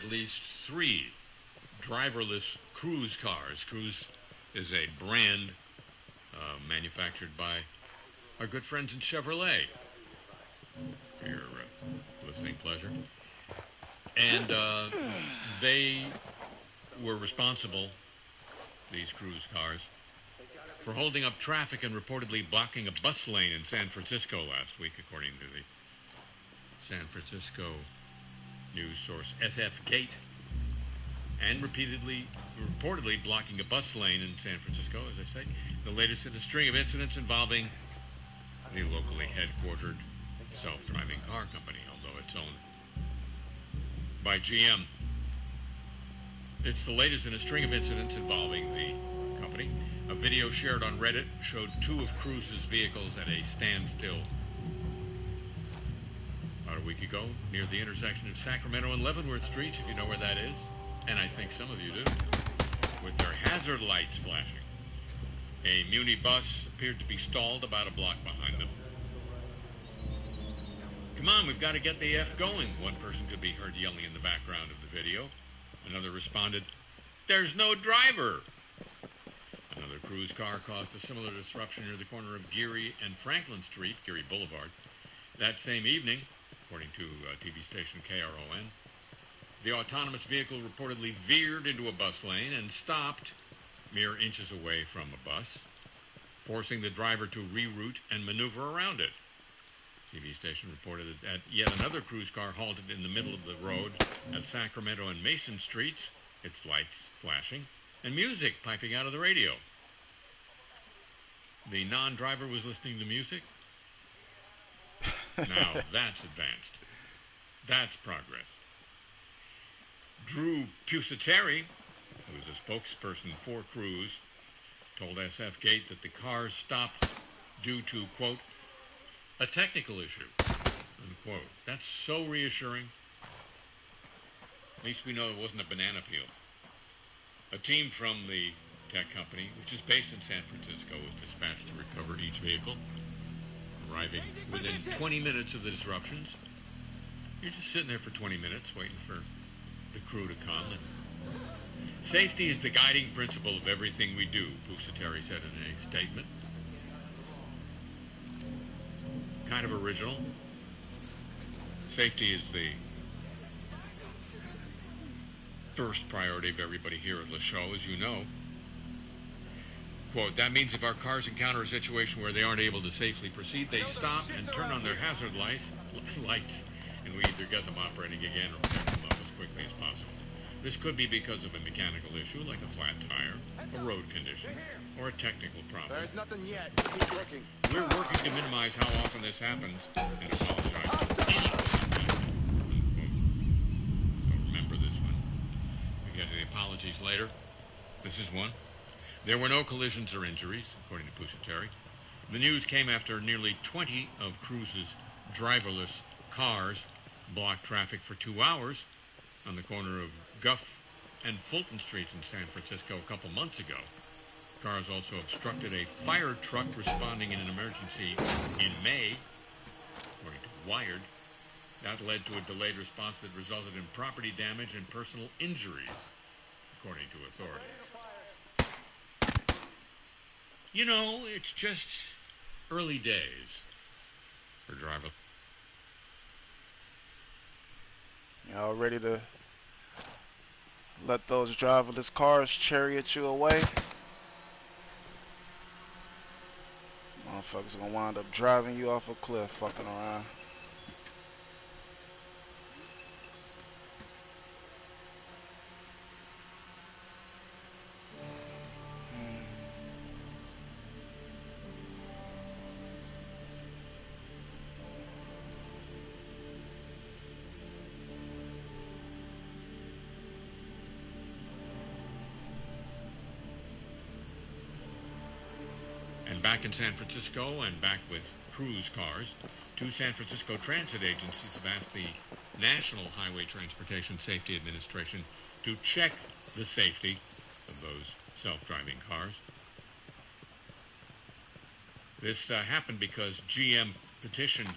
least 3 driverless Cruze cars. Cruze is a brand manufactured by our good friends in Chevrolet, for your listening pleasure. And they were responsible, these Cruze cars, for holding up traffic and reportedly blocking a bus lane in San Francisco last week, according to the San Francisco news source SF Gate, and reportedly blocking a bus lane in San Francisco, as I say, the latest in a string of incidents involving the locally headquartered self-driving car company, although it's owned by GM. It's the latest in a string of incidents involving the company. A video shared on Reddit showed 2 of Cruze's vehicles at a standstill about a week ago near the intersection of Sacramento and Leavenworth Streets, if you know where that is, and I think some of you do, with their hazard lights flashing. A Muni bus appeared to be stalled about a block behind them. "Come on, we've got to get the F going," one person could be heard yelling in the background of the video. Another responded, "There's no driver." Another Cruze car caused a similar disruption near the corner of Geary and Franklin Street, Geary Boulevard. That same evening, according to TV station KRON, the autonomous vehicle reportedly veered into a bus lane and stopped mere inches away from a bus, forcing the driver to reroute and maneuver around it. TV station reported that yet another Cruze car halted in the middle of the road at Sacramento and Mason Streets, its lights flashing, and music piping out of the radio. The non-driver was listening to music. Now that's advanced. That's progress. Drew Pusateri, who is a spokesperson for Cruze, told SF Gate that the cars stopped due to, quote, a technical issue, unquote. That's so reassuring. At least we know it wasn't a banana peel. A team from the tech company, which is based in San Francisco, was dispatched to recover each vehicle, arriving within 20 minutes of the disruptions. You're just sitting there for 20 minutes waiting for the crew to come. And safety is the guiding principle of everything we do, Pusateri said in a statement. Kind of original. Safety is the first priority of everybody here at the show, as you know. Quote, that means if our cars encounter a situation where they aren't able to safely proceed, they stop and turn on their hazard lights, and we either get them operating again or pick them up as quickly as possible. This could be because of a mechanical issue, like a flat tire, a road condition, or a technical problem. There's nothing yet. Keep looking. We're working to minimize how often this happens and apologize to anyone. So remember this one. We get to the apologies later. This is one. There were no collisions or injuries, according to Pusateri. The news came after nearly 20 of Cruze's driverless cars blocked traffic for 2 hours on the corner of Guff and Fulton Streets in San Francisco a couple months ago. Cars also obstructed a fire truck responding in an emergency in May, according to Wired. That led to a delayed response that resulted in property damage and personal injuries, according to authorities. You know, it's just early days for driver. Y'all ready to let those driverless cars chariot you away? Motherfuckers gonna wind up driving you off a cliff fucking around. Back in San Francisco and back with Cruze cars, 2 San Francisco transit agencies have asked the National Highway Transportation Safety Administration to check the safety of those self-driving cars. This happened because GM petitioned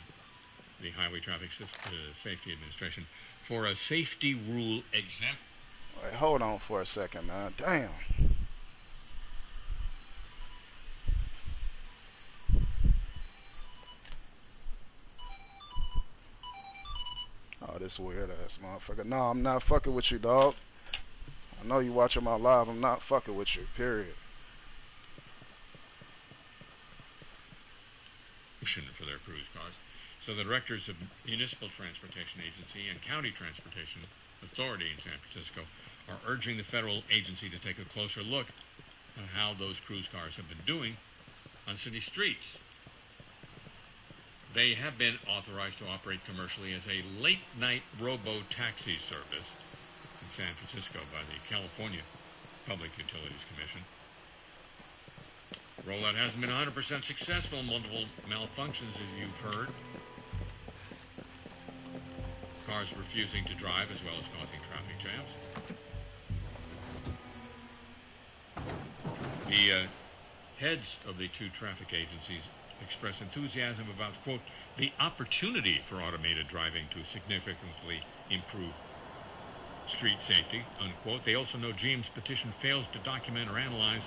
the Highway Traffic Safety Administration for a safety rule exemption. Wait, hold on for a second, man. Damn. Oh, this weird ass motherfucker. No, I'm not fucking with you, dog. I know you watching my live. I'm not fucking with you, period. For their cruise cars. So the directors of Municipal Transportation Agency and County Transportation Authority in San Francisco are urging the federal agency to take a closer look at how those cruise cars have been doing on city streets. They have been authorized to operate commercially as a late-night robo-taxi service in San Francisco by the California Public Utilities Commission. The rollout hasn't been 100% successful. Multiple malfunctions, as you've heard. Cars refusing to drive, as well as causing traffic jams. The heads of the two traffic agencies express enthusiasm about, quote, the opportunity for automated driving to significantly improve street safety, unquote. They also know GM's petition fails to document or analyze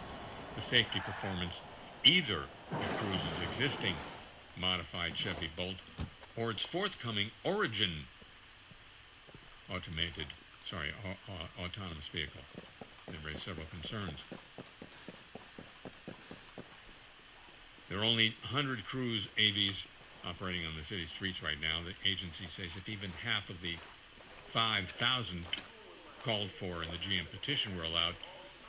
the safety performance either of Cruze's existing modified Chevy Bolt or its forthcoming Origin autonomous vehicle. They raised several concerns. There are only 100 Cruze AVs operating on the city streets right now. The agency says if even half of the 5,000 called for in the GM petition were allowed,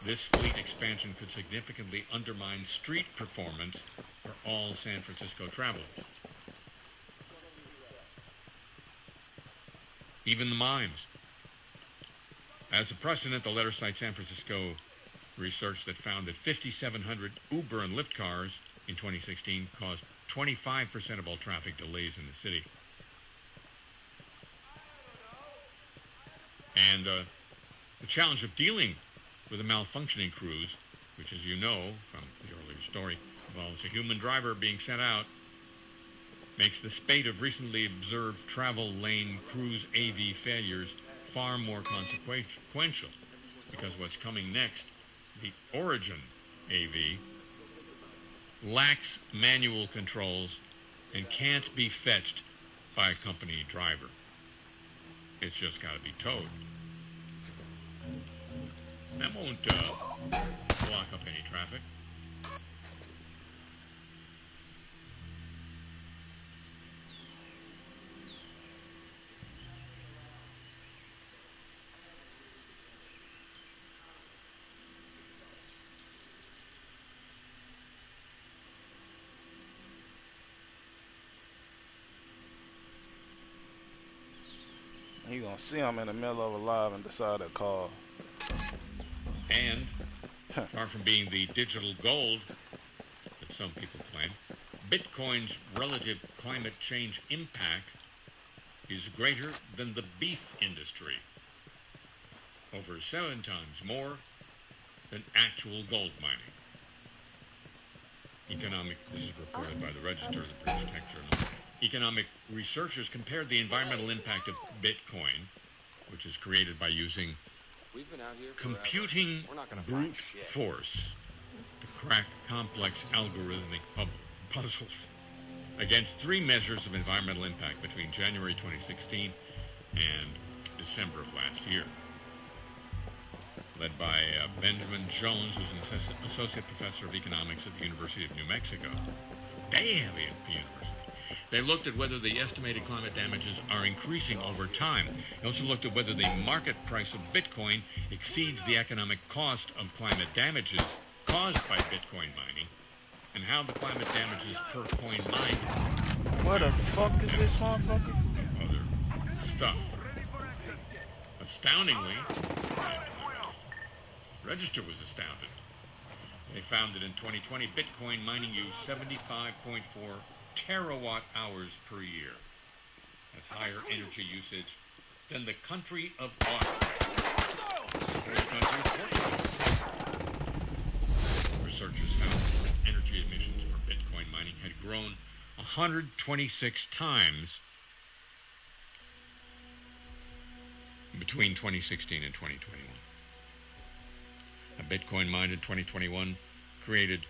this fleet expansion could significantly undermine street performance for all San Francisco travelers. Even the mimes. As a precedent, the letter cites San Francisco research that found that 5,700 Uber and Lyft cars in 2016 caused 25% of all traffic delays in the city. And the challenge of dealing with a malfunctioning Cruze, which, as you know from the earlier story, involves a human driver being sent out, makes the spate of recently observed travel lane Cruze AV failures far more consequential, because what's coming next, the Origin AV, lacks manual controls and can't be fetched by a company driver. It's just got to be towed. That won't block up any traffic. You gonna see I'm in the middle of a live and decide to call. And far from being the digital gold that some people claim, Bitcoin's relative climate change impact is greater than the beef industry. Over 7 times more than actual gold mining. This is reported by the Register, the British Tech Journal. Economic researchers compared the environmental impact of Bitcoin, which is created by using computing brute force to crack complex algorithmic puzzles, against 3 measures of environmental impact between January 2016 and December of last year. Led by Benjamin Jones, who's an associate professor of economics at the University of New Mexico. Damn, university. They looked at whether the estimated climate damages are increasing over time. They also looked at whether the market price of Bitcoin exceeds the economic cost of climate damages caused by Bitcoin mining, and how the climate damages per coin mined. What the fuck is this motherfucker? Other stuff. Astoundingly, Register was astounded. They found that in 2020, Bitcoin mining used 75.4 terawatt hours per year. That's higher energy usage than the country of Researchers found that energy emissions for Bitcoin mining had grown 126 times between 2016 and 2021. A Bitcoin mine in 2021 created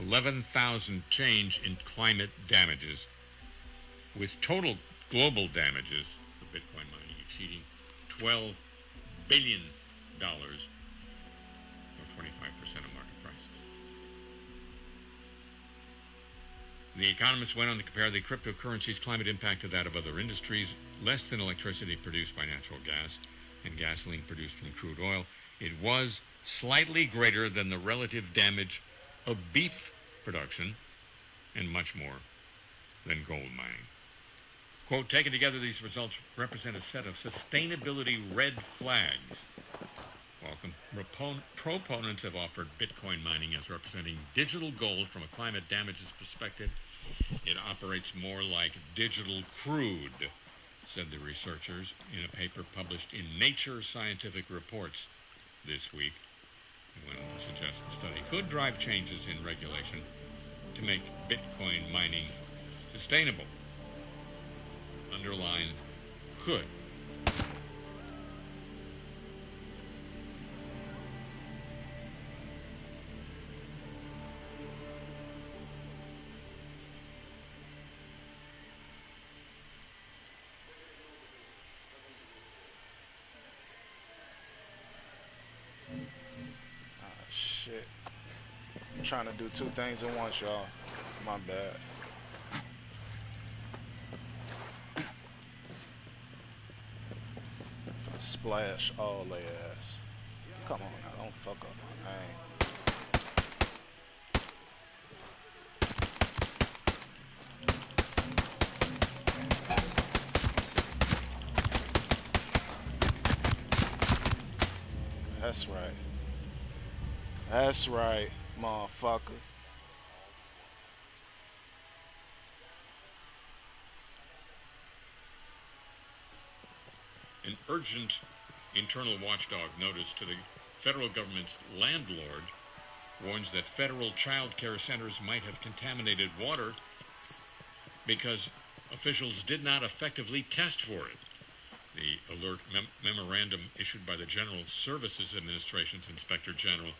11,000 change in climate damages, with total global damages of Bitcoin mining exceeding $12 billion, or 25% of market prices. The economists went on to compare the cryptocurrency's climate impact to that of other industries, less than electricity produced by natural gas and gasoline produced from crude oil. It was slightly greater than the relative damage of beef production, and much more than gold mining. Quote, taken together, these results represent a set of sustainability red flags. While proponents have offered Bitcoin mining as representing digital gold from a climate damages perspective, it operates more like digital crude, said the researchers in a paper published in Nature Scientific Reports this week. They went on to suggest the study could drive changes in regulation to make Bitcoin mining sustainable. Underline could. Shit. I'm trying to do two things at once, y'all. My bad. Splash all they ass. Come on now, don't fuck up my name. That's right. That's right, motherfucker. An urgent internal watchdog notice to the federal government's landlord warns that federal child care centers might have contaminated water because officials did not effectively test for it. The alert memorandum issued by the General Services Administration's Inspector General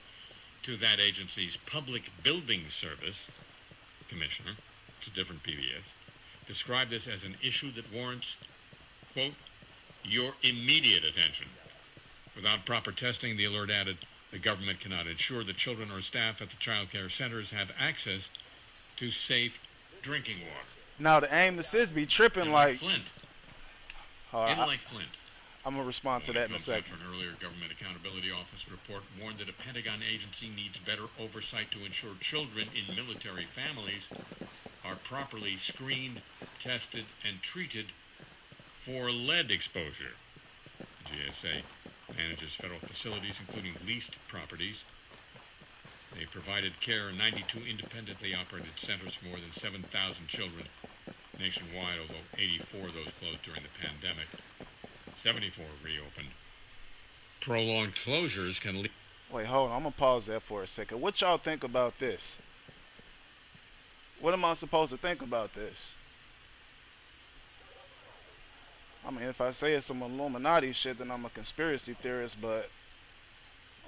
to that agency's Public Building Service Commissioner, it's a different PBS, described this as an issue that warrants, quote, your immediate attention. Without proper testing, the alert added, the government cannot ensure that children or staff at the child care centers have access to safe drinking water. Now the aim assist be tripping like Flint. Like Flint. I'm gonna respond to that in a second. An earlier Government Accountability Office report warned that a Pentagon agency needs better oversight to ensure children in military families are properly screened, tested, and treated for lead exposure. The GSA manages federal facilities, including leased properties. They provided care in 92 independently operated centers for more than 7,000 children nationwide, although 84 of those closed during the pandemic. 74 reopened. Prolonged closures can lead... Wait, hold on. I'm going to pause there for a second. What y'all think about this? What am I supposed to think about this? I mean, if I say it's some Illuminati shit, then I'm a conspiracy theorist, but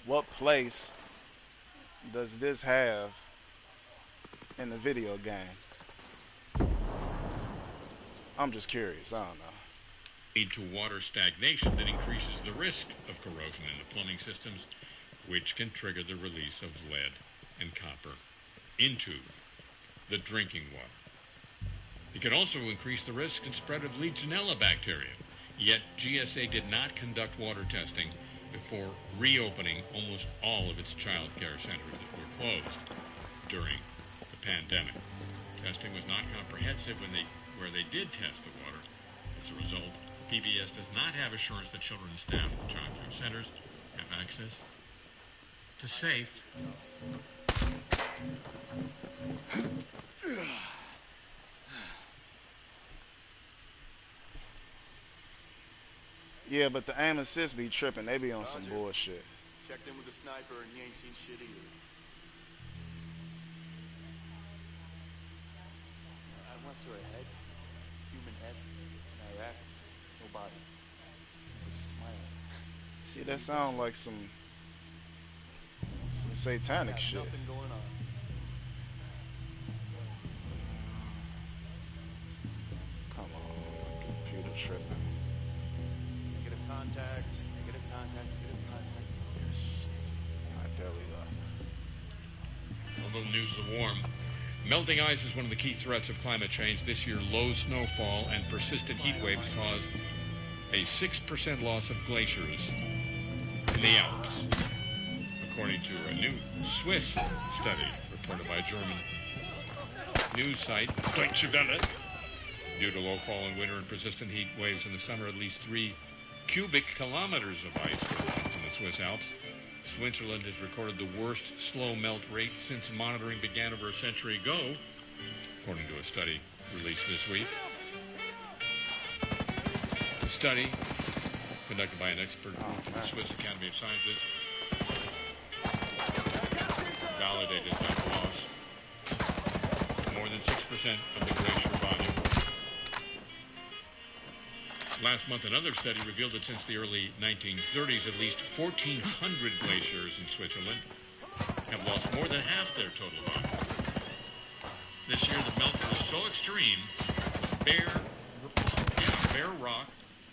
what place does this have in the video game? I'm just curious. I don't know. Lead to water stagnation that increases the risk of corrosion in the plumbing systems, which can trigger the release of lead and copper into the drinking water. It could also increase the risk and spread of Legionella bacteria. Yet GSA did not conduct water testing before reopening almost all of its child care centers that were closed during the pandemic. Testing was not comprehensive where they did test the water. As a result, PBS does not have assurance that children and staff at child care centers have access to safe. Yeah, but the aim assist be tripping. They be on some bullshit. Checked in with the sniper and he ain't seen shit either. I once saw a head, human head, in Iraq. No body. It was smiling. See, that sound like some satanic shit. Nothing going on. Come on, computer tripping. Negative contact. Negative contact. Negative contact. Oh, shit. Alright, there we go. A little news of the warm. Melting ice is one of the key threats of climate change. This year, low snowfall and persistent heat waves caused a 6% loss of glaciers in the Alps, according to a new Swiss study reported by a German news site, Deutsche Welle. Due to low fall in winter and persistent heat waves in the summer, at least 3 cubic kilometers of ice were lost in the Swiss Alps. Switzerland has recorded the worst slow melt rate since monitoring began over a century ago, according to a study released this week. The study, conducted by an expert group from the Swiss Academy of Sciences, validated that loss. More than 6% of the glacier volume. Last month, another study revealed that since the early 1930s, at least 1,400 glaciers in Switzerland have lost more than half their total volume. This year, the melting was so extreme, bare rock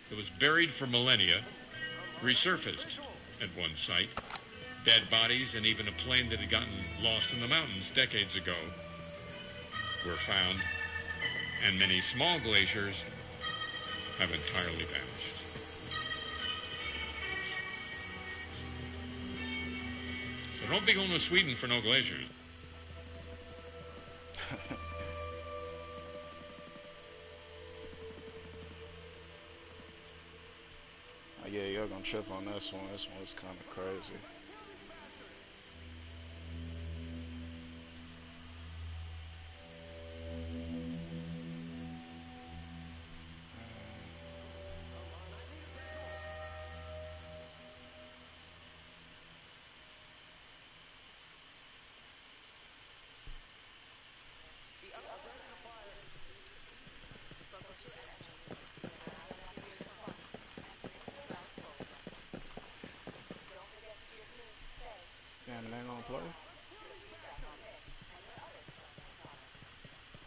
that was buried for millennia resurfaced at one site. Dead bodies and even a plane that had gotten lost in the mountains decades ago were found, and many small glaciers have entirely vanished. So don't be going to Sweden for no glaciers. Yeah, you're gonna trip on this one. This one's kind of crazy.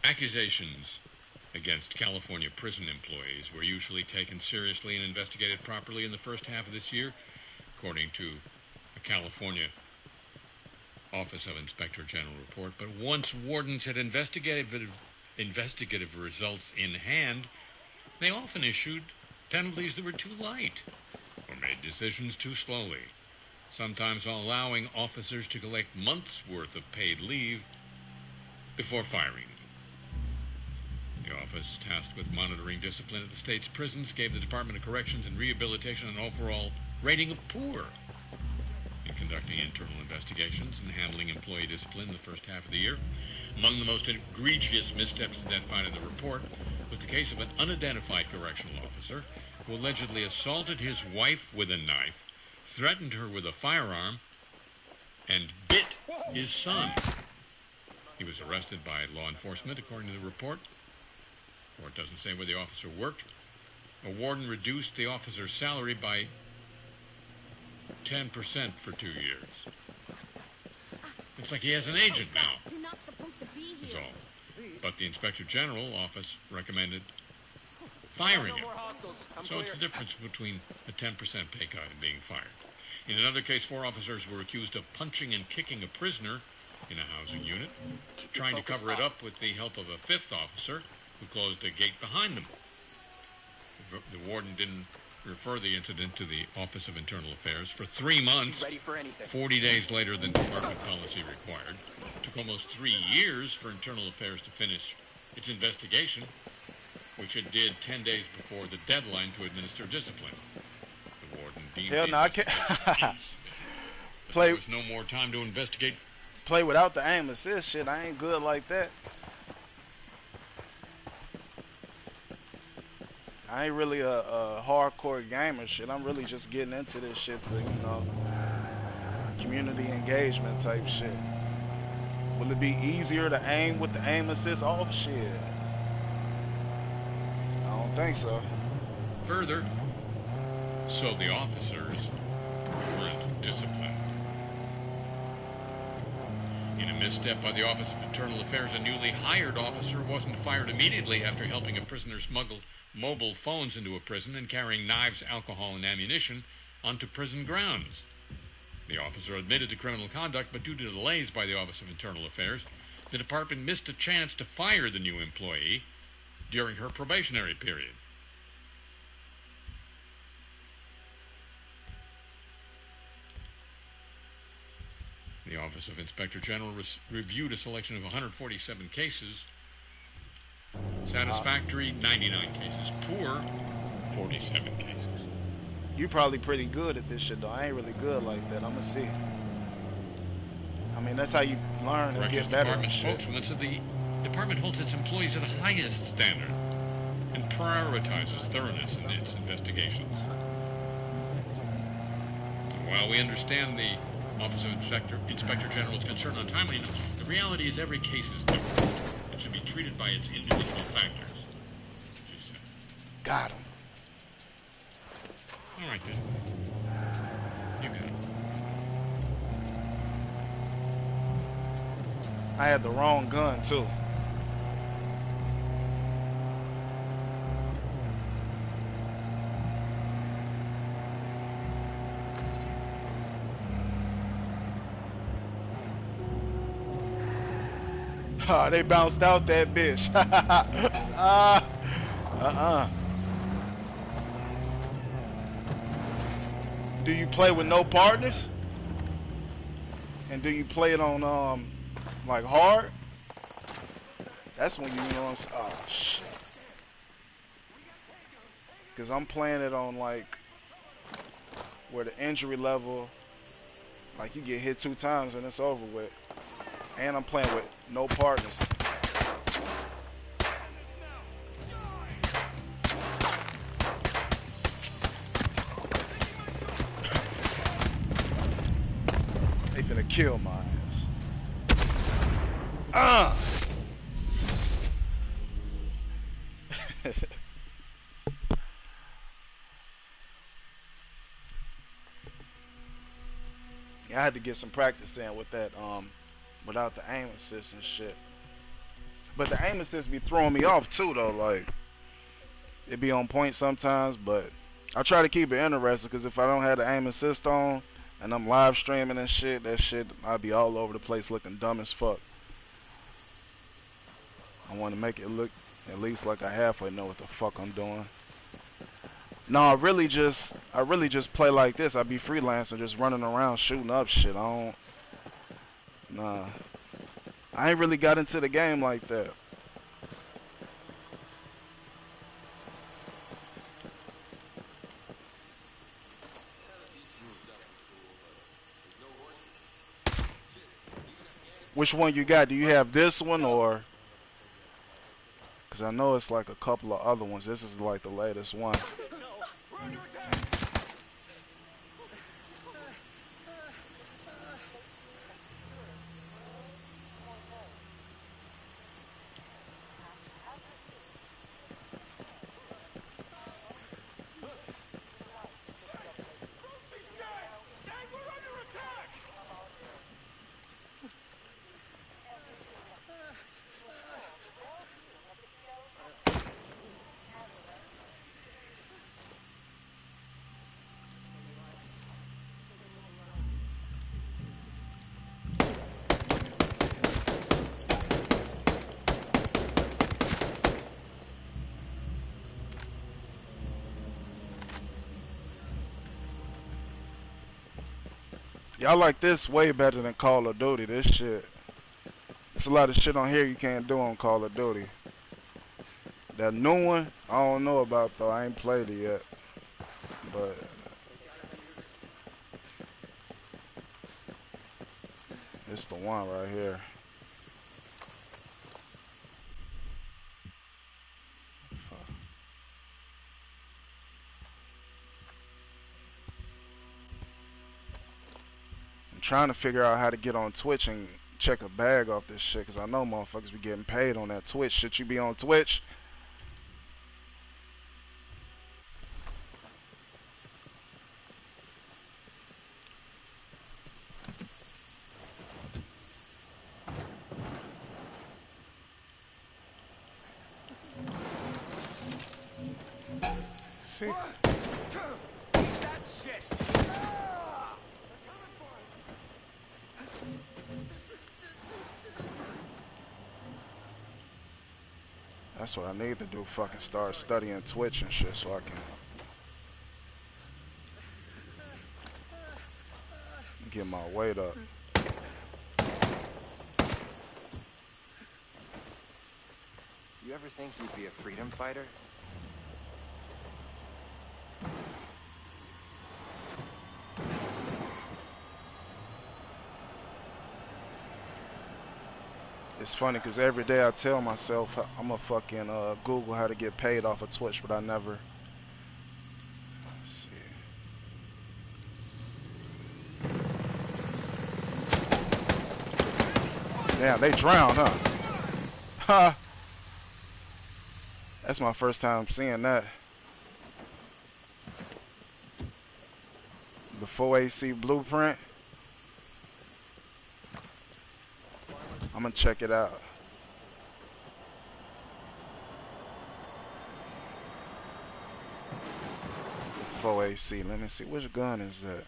Accusations against California prison employees were usually taken seriously and investigated properly in the first half of this year, according to a California Office of Inspector General report. But once wardens had investigative results in hand, they often issued penalties that were too light or made decisions too slowly, sometimes allowing officers to collect months' worth of paid leave before firing. The office tasked with monitoring discipline at the state's prisons gave the Department of Corrections and Rehabilitation an overall rating of poor in conducting internal investigations and handling employee discipline in the first half of the year. Among the most egregious missteps identified in the report was the case of an unidentified correctional officer who allegedly assaulted his wife with a knife, threatened her with a firearm, and bit his son. He was arrested by law enforcement, according to the report. Or it doesn't say where the officer worked. A warden reduced the officer's salary by 10% for 2 years. Looks like he has an agent now. You're not supposed to be That's here. all. But the Inspector General office recommended firing him. So it's the difference between a 10% pay cut and being fired. In another case, 4 officers were accused of punching and kicking a prisoner in a housing unit, trying to cover it up with the help of a 5th officer who closed a gate behind them. The warden didn't refer the incident to the Office of Internal Affairs for 3 months, 40 days later than department policy required. It took almost 3 years for Internal Affairs to finish its investigation, which it did 10 days before the deadline to administer discipline. The warden deemed Hell no, I can't. there was no more time to investigate. Play without the aim assist shit. I ain't good like that. I ain't really a hardcore gamer shit. I'm really just getting into this shit to, you know, community engagement type shit. Will it be easier to aim with the aim assist off? Shit, I don't think so. Further, so the officers disciplined. In a misstep by the Office of Internal Affairs, a newly hired officer wasn't fired immediately after helping a prisoner smuggle mobile phones into a prison and carrying knives, alcohol, and ammunition onto prison grounds. The officer admitted to criminal conduct, but due to delays by the Office of Internal Affairs, the department missed a chance to fire the new employee during her probationary period. The Office of Inspector General reviewed a selection of 147 cases. Satisfactory, 99 cases. Poor, 47 cases. You probably pretty good at this shit, though. I ain't really good like that. I'ma see. I mean, that's how you learn and get better. Department spokeswoman said the department holds its employees to the highest standard and prioritizes thoroughness in its investigations. And while we understand the Office of Inspector General's concern on timeliness, the reality is every case is different. It should be treated by its individual factors, she said. Got him. All right, then. You got it. I had the wrong gun, too. They bounced out that bitch. Do you play with no partners? And do you play it on like hard? That's when you know I'm saying. Oh shit. Cause I'm playing it on like where the injury level, like you get hit 2 times and it's over with. And I'm playing with no partners. They finna kill my ass. Yeah, I had to get some practice in with that without the aim assist and shit. But the aim assist be throwing me off too though, like it be on point sometimes, but I try to keep it interesting because if I don't have the aim assist on and I'm live streaming and shit, that shit I'll be all over the place looking dumb as fuck. I want to make it look at least like I halfway know what the fuck I'm doing. No, I really just play like this. I be freelancing, just running around shooting up shit. Nah, I ain't really got into the game like that. Which one you got? Do you have this one or? Because I know it's like a couple of other ones. This is like the latest one. Y'all like this way better than Call of Duty. This shit. There's a lot of shit on here you can't do on Call of Duty. That new one, I don't know about though. I ain't played it yet. But it's the one right here. Trying to figure out how to get on Twitch and check a bag off this shit, because I know motherfuckers be getting paid on that Twitch. Should you be on Twitch? see. Eat that shit. That's what I need to do. Fucking start studying Twitch and shit so I can get my weight up. You ever think you'd be a freedom fighter? It's funny because every day I tell myself I'm gonna fucking Google how to get paid off of Twitch, but I never. Let's see. Damn, they drowned, huh? Ha! That's my first time seeing that. The 4AC blueprint. I'm gonna check it out. The 4AC. Let me see. Which gun is that?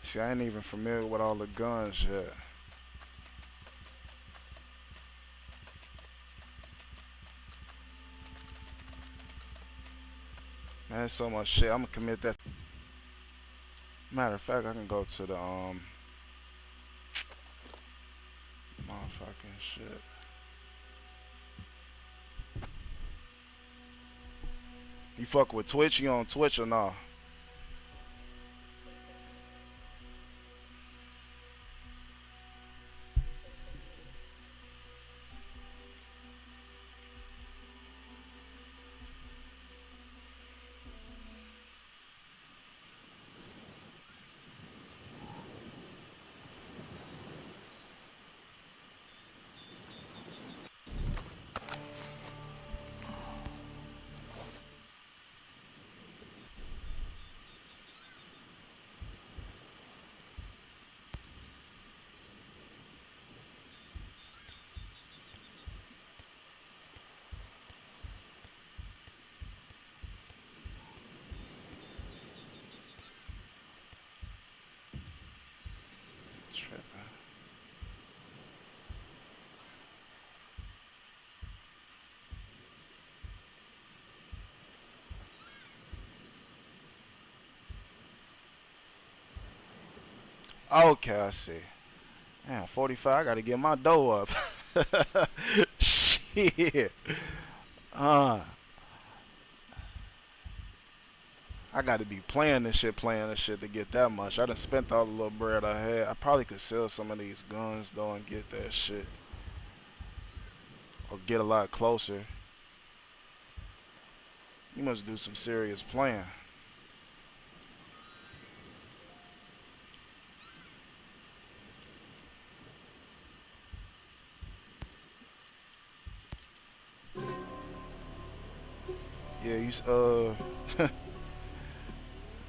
See, I ain't even familiar with all the guns yet. Man, there's so much shit. I'm gonna commit that. Matter of fact, I can go to the motherfucking shit. You fuck with Twitch? You on Twitch or nah? Okay, I see. Man, 45, I gotta get my dough up. Shit. I gotta be playing this shit to get that much. I done spent all the little bread I had. I probably could sell some of these guns though and get that shit. Or get a lot closer. You must do some serious playing. Yeah, you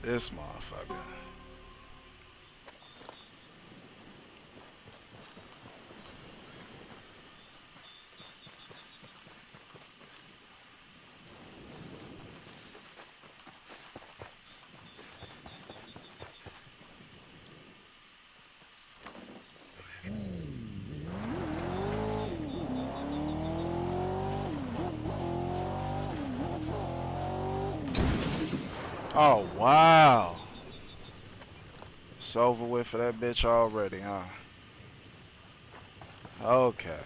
this motherfucker. Oh, wow. It's over with for that bitch already, huh? Okay.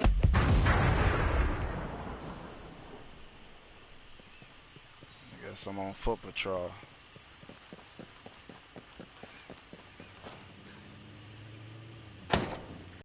I guess I'm on foot patrol.